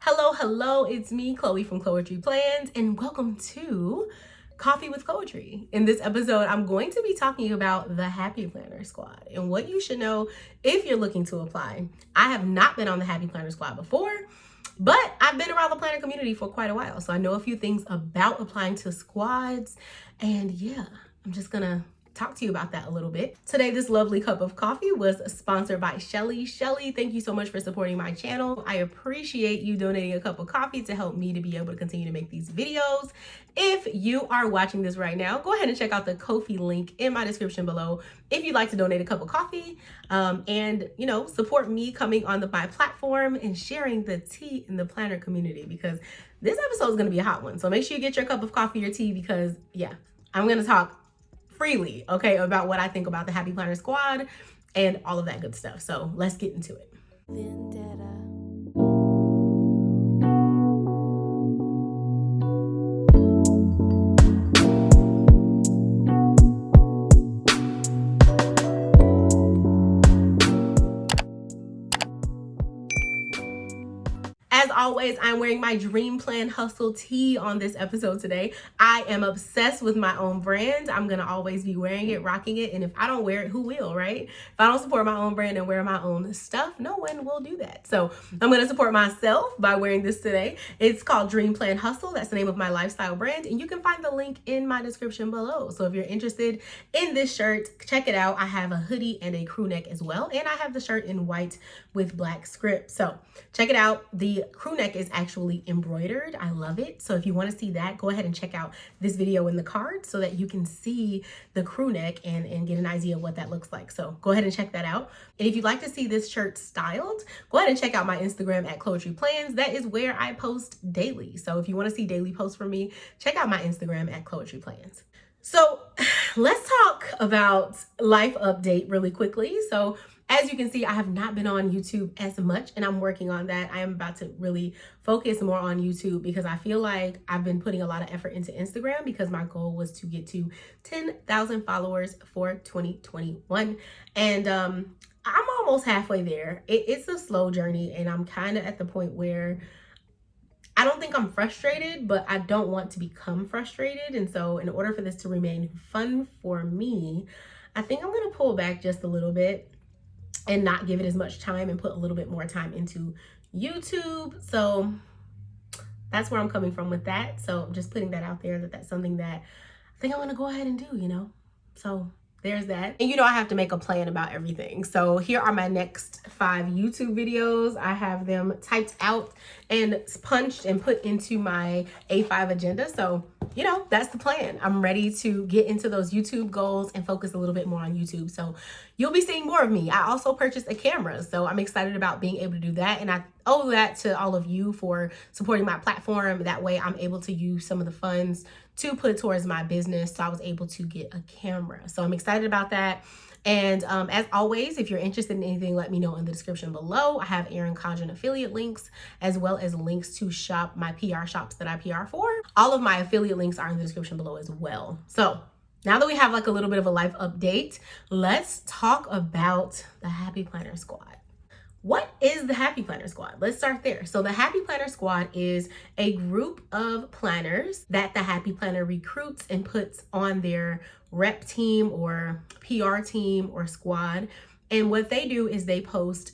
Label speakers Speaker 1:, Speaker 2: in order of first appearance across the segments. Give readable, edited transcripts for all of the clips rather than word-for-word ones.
Speaker 1: Hello, it's me, Chloe from Chloetry Plans, and welcome to Coffee with Chloetry. In this episode, I'm going to be talking about the Happy Planner Squad and what you should know if you're looking to apply. I have not been on the Happy Planner Squad before, but I've been around the planner community for quite a while, so I know a few things about applying to squads, and yeah, I'm just gonna talk to you about that a little bit. Today, this lovely cup of coffee was sponsored by Shelly. Shelly, thank you so much for supporting my channel. I appreciate you donating a cup of coffee to help me to be able to continue to make these videos. If you are watching this right now, go ahead and check out the Ko-fi link in my description below if you'd like to donate a cup of coffee and, support me coming on my platform and sharing the tea in the planner community, because this episode is going to be a hot one. So make sure you get your cup of coffee or tea because, yeah, I'm going to talk freely, okay, about what I think about the Happy Planner Squad and all of that good stuff. So let's get into it. Vendetta. As always, I'm wearing my Dream Plan Hustle tee on this episode today. I am obsessed with my own brand. I'm going to always be wearing it, rocking it. And if I don't wear it, who will, right? If I don't support my own brand and wear my own stuff, no one will do that. So I'm going to support myself by wearing this today. It's called Dream Plan Hustle. That's the name of my lifestyle brand. And you can find the link in my description below. So if you're interested in this shirt, check it out. I have a hoodie and a crew neck as well. And I have the shirt in white with black script. So check it out. The crew neck is actually embroidered. I love it. So if you want to see that, go ahead and check out this video in the card so that you can see the crew neck and get an idea of what that looks like. So go ahead and check that out. And if you'd like to see this shirt styled, go ahead and check out my Instagram at Chloetry Plans. That is where I post daily. So if you want to see daily posts from me, check out my Instagram at Chloetry Plans. So let's talk about life update really quickly. So as you can see, I have not been on YouTube as much, and I'm working on that. I am about to really focus more on YouTube because I feel like I've been putting a lot of effort into Instagram because my goal was to get to 10,000 followers for 2021. And I'm almost halfway there. It's a slow journey, and I'm kind of at the point where I don't think I'm frustrated, but I don't want to become frustrated. And so in order for this to remain fun for me, I think I'm going to pull back just a little bit and not give it as much time and put a little bit more time into YouTube. So that's where I'm coming from with that. So I'm just putting that out there that's something that I think I want to go ahead and do, So there's that. And I have to make a plan about everything. So here are my next 5 YouTube videos. I have them typed out and punched and put into my A5 agenda. So, that's the plan. I'm ready to get into those YouTube goals and focus a little bit more on YouTube. So you'll be seeing more of me. I also purchased a camera. So I'm excited about being able to do that. And I owe that to all of you for supporting my platform. That way I'm able to use some of the funds to put towards my business. So I was able to get a camera. So I'm excited about that. And as always, if you're interested in anything, let me know in the description below. I have Erin Condren affiliate links, as well as links to shop my PR shops that I PR for. All of my affiliate links are in the description below as well. So now that we have like a little bit of a life update, let's talk about the Happy Planner Squad. What is the Happy Planner Squad? Let's start there. So the Happy Planner Squad is a group of planners that the Happy Planner recruits and puts on their rep team or PR team or squad. And what they do is they post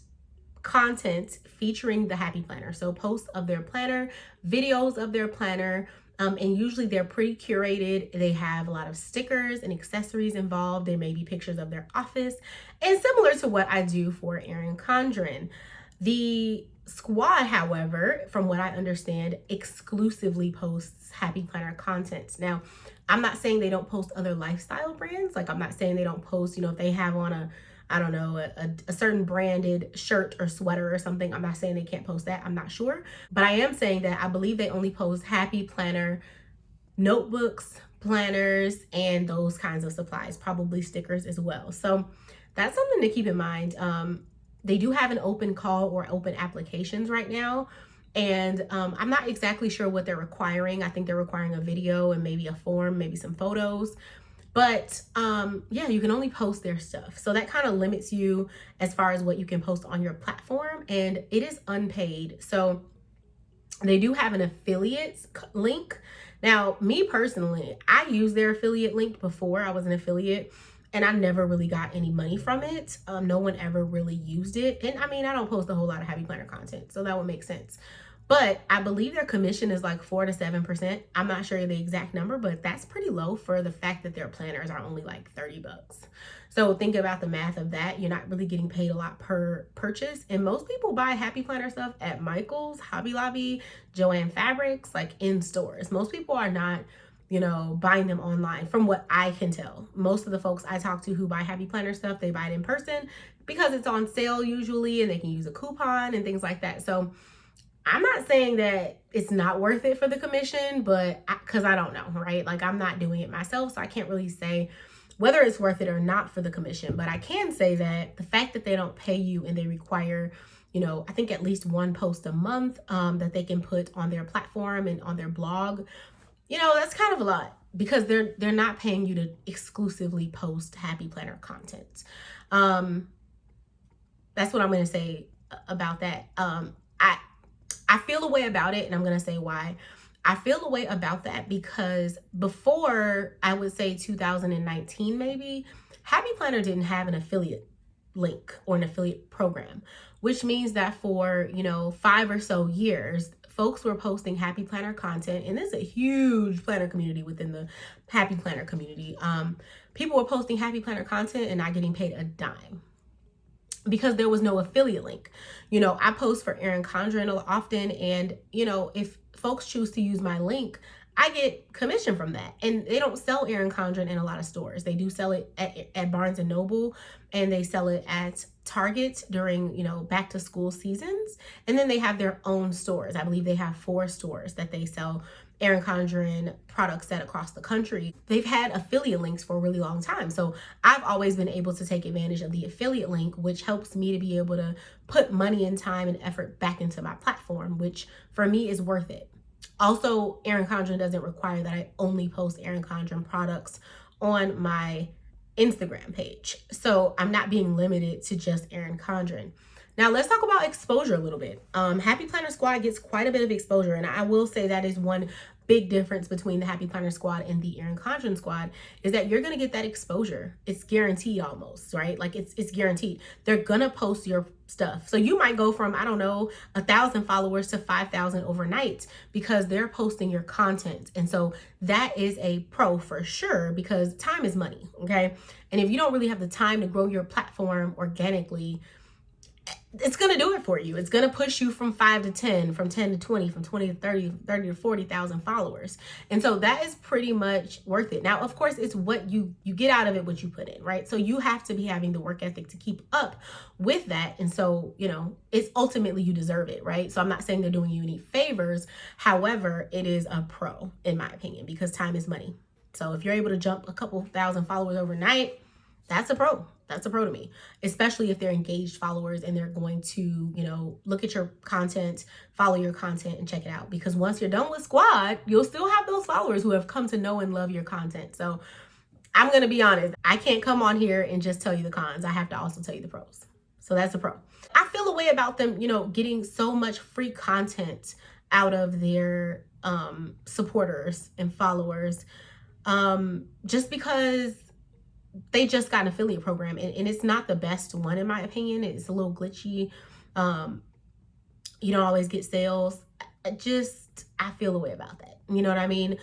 Speaker 1: content featuring the Happy Planner. So posts of their planner, videos of their planner, and usually they're pretty curated. They have a lot of stickers and accessories involved. There may be pictures of their office, and similar to what I do for Erin Condren. The squad, however, from what I understand, exclusively posts Happy Planner content. Now, I'm not saying they don't post other lifestyle brands. Like, I'm not saying they don't post, if they have on a certain branded shirt or sweater or something. I'm not saying they can't post that. I'm not sure. But I am saying that I believe they only post Happy Planner notebooks, planners, and those kinds of supplies, probably stickers as well. So that's something to keep in mind. They do have an open call or open applications right now. And I'm not exactly sure what they're requiring. I think they're requiring a video and maybe a form, maybe some photos. But yeah, you can only post their stuff. So that kind of limits you as far as what you can post on your platform. And it is unpaid. So They do have an affiliates link. Now, me personally, I used their affiliate link before. I was an affiliate and I never really got any money from it. No one ever really used it. And I mean, I don't post a whole lot of happy planner content, so that would make sense. But I believe their commission is like 4 to 7%. I'm not sure the exact number, but that's pretty low for the fact that their planners are only like 30 bucks. So think about the math of that. You're not really getting paid a lot per purchase. And most people buy happy planner stuff at Michael's, Hobby Lobby, Joann Fabrics, like in stores. Most people are not, you know, buying them online from what I can tell. Most of the folks I talk to who buy happy planner stuff, they buy it in person because it's on sale usually and they can use a coupon and things like that. So I'm not saying that it's not worth it for the commission, but because I don't know, right? Like I'm not doing it myself, so I can't really say whether it's worth it or not for the commission. But I can say that the fact that they don't pay you and they require, you know, I think at least one post a month that they can put on their platform and on their blog, you know, that's kind of a lot because they're not paying you to exclusively post happy planner content. That's what I'm going to say about that. I feel a way about it, and I'm going to say why. I feel a way about that because before, I would say 2019 maybe, Happy Planner didn't have an affiliate link or an affiliate program, which means that for, you know, 5 or so years, folks were posting Happy Planner content, and there's a huge planner community within the Happy Planner community. People were posting Happy Planner content and not getting paid a dime, because there was no affiliate link. You know, I post for Erin Condren often, and, you know, if folks choose to use my link, I get commission from that. And they don't sell Erin Condren in a lot of stores. They do sell it at Barnes and Noble, and they sell it at Target during, you know, back to school seasons. And then they have their own stores. I believe they have 4 stores that they sell Erin Condren products at across the country. They've had affiliate links for a really long time. So I've always been able to take advantage of the affiliate link, which helps me to be able to put money and time and effort back into my platform, which for me is worth it. Also, Erin Condren doesn't require that I only post Erin Condren products on my Instagram page. So I'm not being limited to just Erin Condren. Now let's talk about exposure a little bit. Happy Planner Squad gets quite a bit of exposure, and I will say that is one big difference between the Happy Planner Squad and the Erin Condren Squad, is that you're gonna get that exposure. It's guaranteed almost, right? Like it's guaranteed. They're gonna post your stuff. So you might go from, I don't know, 1,000 followers to 5,000 overnight because they're posting your content. And so that is a pro for sure, because time is money, okay? And if you don't really have the time to grow your platform organically, it's going to do it for you. It's going to push you from 5 to 10, from 10 to 20, from 20 to 30, 30 to 40,000 followers. And so that is pretty much worth it. Now, of course, it's what you get out of it, what you put in, right? So you have to be having the work ethic to keep up with that. And so, you know, it's ultimately you deserve it, right? So I'm not saying they're doing you any favors. However, it is a pro, in my opinion, because time is money. So if you're able to jump a couple thousand followers overnight, that's a pro. That's a pro to me, especially if they're engaged followers and they're going to, you know, look at your content, follow your content and check it out. Because once you're done with Squad, you'll still have those followers who have come to know and love your content. So I'm going to be honest. I can't come on here and just tell you the cons. I have to also tell you the pros. So that's a pro. I feel a way about them, you know, getting so much free content out of their supporters and followers, just because they just got an affiliate program, and it's not the best one in my opinion. It's a little glitchy. You don't always get sales. I feel a way about that. You know what I mean?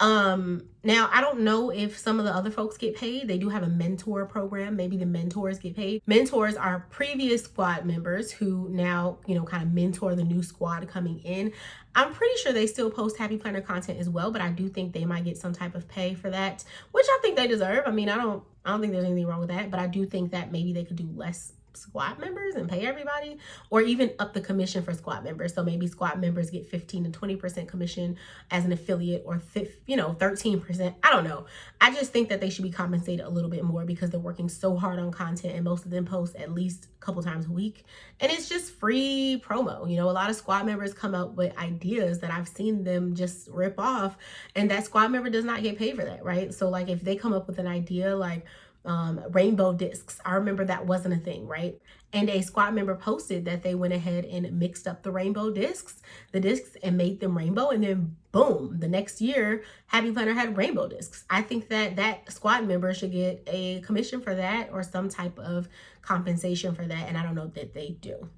Speaker 1: Now I don't know if some of the other folks get paid. They do have a mentor program. Maybe the mentors get paid. Mentors are previous squad members who now, you know, kind of mentor the new squad coming in. I'm pretty sure they still post Happy Planner content as well, but I do think they might get some type of pay for that, which I think they deserve. I mean, I don't think there's anything wrong with that, but I do think that maybe they could do less squad members and pay everybody, or even up the commission for squad members. So maybe squad members get 15 to 20% commission as an affiliate, or 13%. I don't know. I just think that they should be compensated a little bit more because they're working so hard on content, and most of them post at least a couple times a week, and it's just free promo. You know, a lot of squad members come up with ideas that I've seen them just rip off, and that squad member does not get paid for that, right? So like if they come up with an idea like, rainbow discs. I remember that wasn't a thing, right? And a squad member posted that they went ahead and mixed up the the discs, and made them rainbow. And then boom, the next year, Happy Planner had rainbow discs. I think that that squad member should get a commission for that or some type of compensation for that. And I don't know that they do.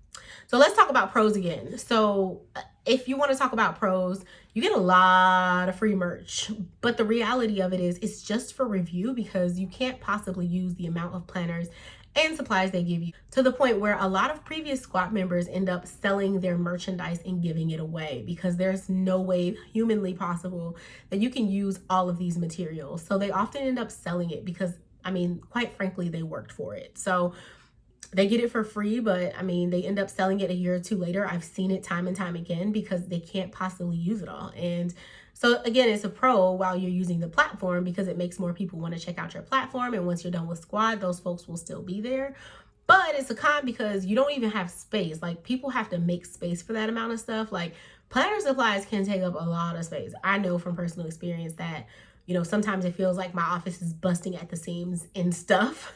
Speaker 1: So let's talk about pros again. So if you want to talk about pros, you get a lot of free merch, but the reality of it is it's just for review, because you can't possibly use the amount of planners and supplies they give you, to the point where a lot of previous squad members end up selling their merchandise and giving it away, because there's no way humanly possible that you can use all of these materials. So they often end up selling it because, I mean, quite frankly, they worked for it. So they get it for free, but I mean, they end up selling it a year or two later. I've seen it time and time again because they can't possibly use it all. And so again, it's a pro while you're using the platform, because it makes more people want to check out your platform. And once you're done with squad, those folks will still be there. But it's a con because you don't even have space. Like, people have to make space for that amount of stuff. Like, planner supplies can take up a lot of space. I know from personal experience that, you know, sometimes it feels like my office is busting at the seams and stuff.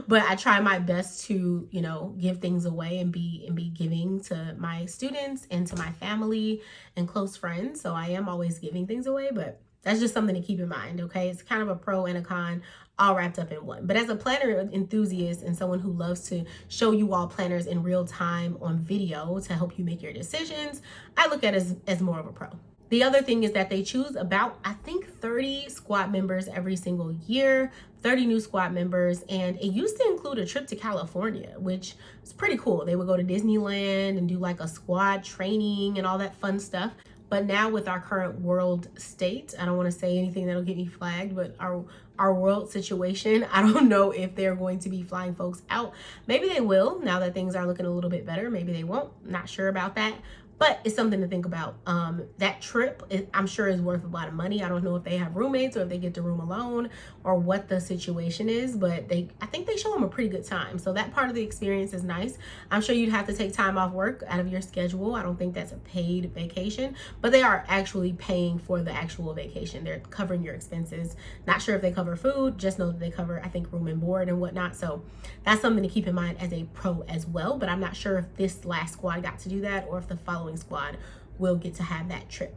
Speaker 1: But I try my best to, you know, give things away and be giving to my students and to my family and close friends. So I am always giving things away, but that's just something to keep in mind, okay? It's kind of a pro and a con all wrapped up in one. But as a planner enthusiast and someone who loves to show you all planners in real time on video to help you make your decisions, I look at it as more of a pro. The other thing is that they choose about, I think, 30 squad members every single year, 30 new squad members. And it used to include a trip to California, which is pretty cool. They would go to Disneyland and do like a squad training and all that fun stuff. But now with our current world state, I don't want to say anything that'll get me flagged, but our world situation, I don't know if they're going to be flying folks out. Maybe they will now that things are looking a little bit better. Maybe they won't. Not sure about that. But it's something to think about. That trip, I'm sure, is worth a lot of money. I don't know if they have roommates or if they get to room alone or what the situation is, but I think they show them a pretty good time. So that part of the experience is nice. I'm sure you'd have to take time off work out of your schedule. I don't think that's a paid vacation, but they are actually paying for the actual vacation. They're covering your expenses. Not sure if they cover food, just know that they cover, I think, room and board and whatnot. So that's something to keep in mind as a pro as well. But I'm not sure if this last squad got to do that or if the following squad will get to have that trip.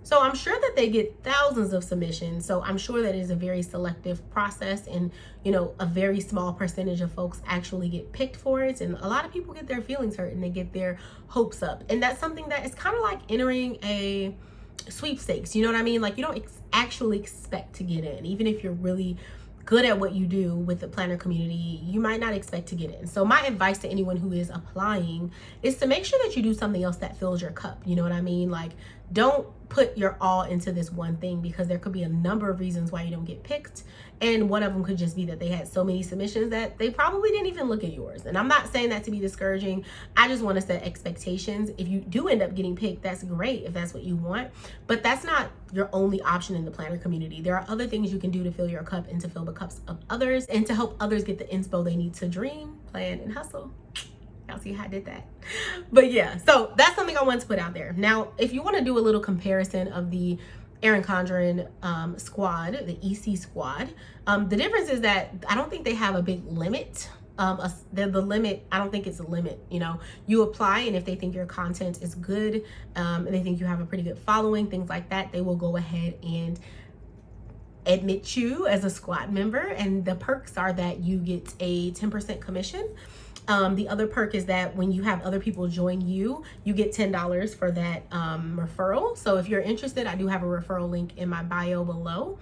Speaker 1: So I'm sure that they get thousands of submissions. So I'm sure that it is a very selective process, and, you know, a very small percentage of folks actually get picked for it. And a lot of people get their feelings hurt and they get their hopes up. And that's something that is kind of like entering a sweepstakes. You know what I mean? Like, you don't actually expect to get in. Even if you're really good at what you do with the planner community, you might not expect to get in. So my advice to anyone who is applying is to make sure that you do something else that fills your cup. You know what I mean? Like, don't put your all into this one thing, because there could be a number of reasons why you don't get picked. And one of them could just be that they had so many submissions that they probably didn't even look at yours. And I'm not saying that to be discouraging. I just want to set expectations. If you do end up getting picked, that's great if that's what you want. But that's not your only option in the planner community. There are other things you can do to fill your cup and to fill the cups of others and to help others get the inspo they need to dream, plan, and hustle. Y'all see how I did that? But yeah, so that's something I wanted to put out there. Now, if you want to do a little comparison of the Erin Condren squad, the EC squad, the difference is that I don't think they have a big limit. The limit, I don't think it's a limit. You know, you apply, and if they think your content is good, and they think you have a pretty good following, things like that, they will go ahead and admit you as a squad member. And the perks are that you get a 10% commission. The other perk is that when you have other people join you, you get $10 for that referral. So if you're interested, I do have a referral link in my bio below.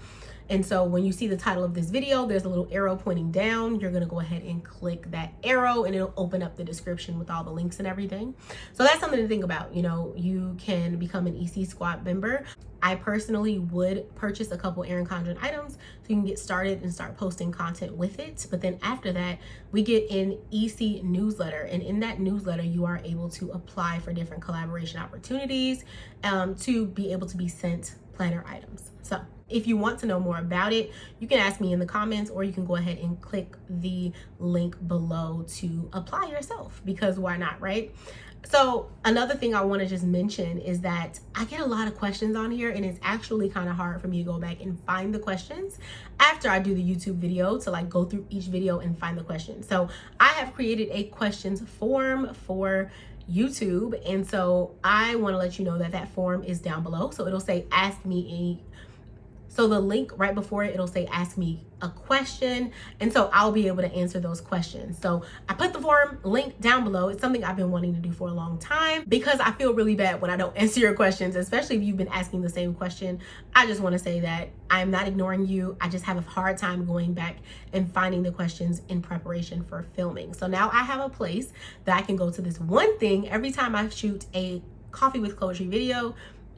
Speaker 1: And so when you see the title of this video, there's a little arrow pointing down. You're going to go ahead and click that arrow, and it'll open up the description with all the links and everything. So that's something to think about. You know, you can become an EC squad member. I personally would purchase a couple Erin Condren items so you can get started and start posting content with it. But then after that, we get an EC newsletter. And in that newsletter, you are able to apply for different collaboration opportunities to be able to be sent planner items. So if you want to know more about it, you can ask me in the comments, or you can go ahead and click the link below to apply yourself, because why not, right? So another thing I want to just mention is that I get a lot of questions on here, and it's actually kind of hard for me to go back and find the questions after I do the YouTube video, to like go through each video and find the questions. So I have created a questions form for YouTube, and so I want to let you know that that form is down below. So it'll say ask me any, so the link right before it, it'll say ask me a question, and so I'll be able to answer those questions. So I put the form link down below. It's something I've been wanting to do for a long time, because I feel really bad when I don't answer your questions, especially if you've been asking the same question. I just want to say that I'm not ignoring you. I just have a hard time going back and finding the questions in preparation for filming. So now I have a place that I can go to this one thing every time I shoot a Coffee with Chloetry video,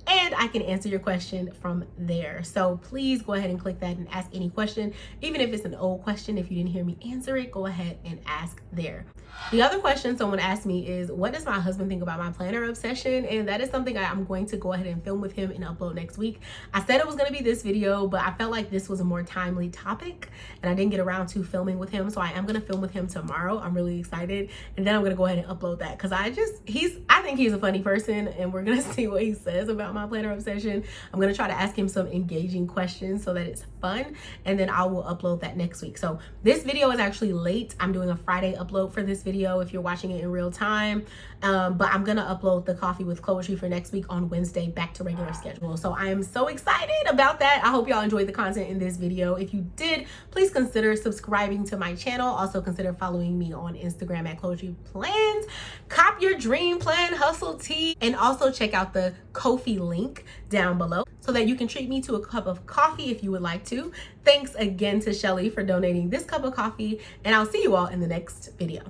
Speaker 1: and I can answer your question from there. So please go ahead and click that and ask any question. Even if it's an old question, if you didn't hear me answer it, go ahead and ask there. The other question someone asked me is, what does my husband think about my planner obsession? And that is something I'm going to go ahead and film with him and upload next week. I said it was going to be this video, but I felt like this was a more timely topic, and I didn't get around to filming with him. So I am going to film with him tomorrow. I'm really excited. And then I'm going to go ahead and upload that, because I think he's a funny person, and we're going to see what he says about my planner obsession. I'm going to try to ask him some engaging questions so that it's fun, and then I will upload that next week. So this video is actually late. I'm doing a Friday upload for this video if you're watching it in real time, but I'm gonna upload the Coffee with Chloetry for next week on Wednesday, back to regular schedule. So I am so excited about that. I hope y'all enjoyed the content in this video. If you did, please consider subscribing to my channel. Also consider following me on Instagram at Chloetry Plans. Cop your dream plan hustle tee, and also check out the Ko-fi link down below so that you can treat me to a cup of coffee if you would like to. Thanks again to Shelly for donating this cup of coffee, and I'll see you all in the next video.